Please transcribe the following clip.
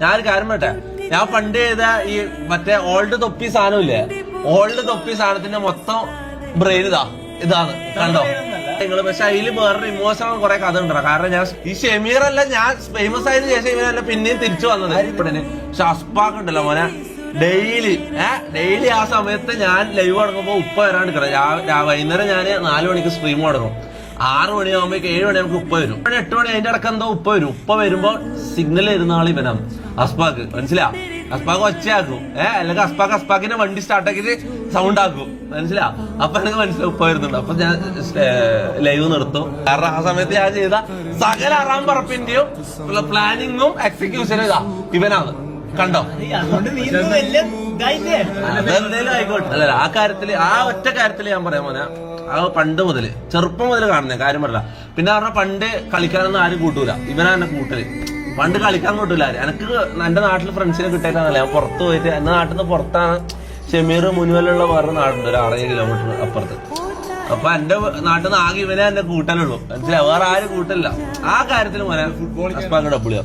ഞാനൊരു കാര്യം പറ്റേ, ഞാൻ പണ്ട് ചെയ്ത ഈ മറ്റേ ഓൾഡ് തൊപ്പി സാധനമില്ലേ, ഓൾഡ് തൊപ്പി സാധനത്തിന്റെ മൊത്തം ബ്രെയിൻ ഇതാണ് കണ്ടോ നിങ്ങള്. പക്ഷെ അതില് വേറൊരു ഇമോഷണൽ കുറെ കഥ ഉണ്ടോ. കാരണം ഞാൻ ഈ ഷെമീറല്ല, ഞാൻ ഫേമസ് ആയതിനു ശേഷം ഇവരല്ല പിന്നെയും തിരിച്ചു വന്നത്. പക്ഷെ അസ്പാക്ക് ഉണ്ടല്ലോ മോനെ, ഡെയിലി ആ സമയത്ത് ഞാൻ ലൈവ് തുടങ്ങുമ്പോ ഉപ്പ വരാണ്ടിരിക്കണം. വൈകുന്നേരം ഞാൻ 4 മണിക്ക് സ്ട്രീം തുടങ്ങും. 6 മണിയാകുമ്പോ 7 മണി നമുക്ക് ഉപ്പ വരും. 8 മണി അതിന്റെ അടക്കം എന്തോ ഉപ്പ വരും. ഉപ്പ വരുമ്പോ സിഗ്നൽ തരുന്ന ആൾ ഇവനാണ് അസ്പാക്ക്. മനസ്സിലാ? അസ്പാക്ക് ഒച്ചയാക്കും. അല്ലെങ്കിൽ അസ്പാക്കിന്റെ വണ്ടി സ്റ്റാർട്ടാക്കിട്ട് സൗണ്ട് ആക്കും. മനസ്സിലാ? അപ്പൊ എനിക്ക് മനസ്സിലാവും ഉപ്പ വരുന്നുണ്ട്. അപ്പൊ ഞാൻ ലൈവ് നിർത്തും. കാരണം ആ സമയത്ത് ഞാൻ ചെയ്ത സകല അറാം പറപ്പിന്റെയും പ്ലാനിങ്ങും എക്സിക്യൂഷനും ഇവനാണ്. കണ്ടോ? അതെന്തേലും ആയിക്കോട്ടെ. അല്ല ആ കാര്യത്തില്, ആ ഒറ്റ കാര്യത്തില് ഞാൻ പറയാൻ പോനാ, ആ പണ്ട് മുതല് ചെറുപ്പം മുതൽ കാണുന്നേ കാര്യം പറയില്ല. പിന്നെ പറഞ്ഞാൽ പണ്ട് കളിക്കാനൊന്നും ആരും കൂട്ടൂല, ഇവനാ എന്നെ കൂട്ടല്. പണ്ട് കളിക്കാൻ കൂട്ടൂല ആര്. എനിക്ക് എന്റെ നാട്ടിൽ ഫ്രണ്ട്സിനെ കിട്ടിയിട്ടാണല്ലേ ഞാൻ പുറത്ത് പോയിട്ട്, എന്റെ നാട്ടിൽ നിന്ന് പുറത്താണ് ഷെമീർ മുനുവലുള്ള വേറെ നാടുണ്ട്, ഒരു 6 കിലോമീറ്റർ അപ്പുറത്ത്. അപ്പൊ എന്റെ നാട്ടിൽ നിന്ന് ആകെ ഇവനെ എന്നെ കൂട്ടലുള്ളൂ. മനസ്സിലായി? വേറെ ആരും കൂട്ടലില്ല. ആ കാര്യത്തിൽ മോനെ അസ്പാക്ക് ഡബിളിയാ.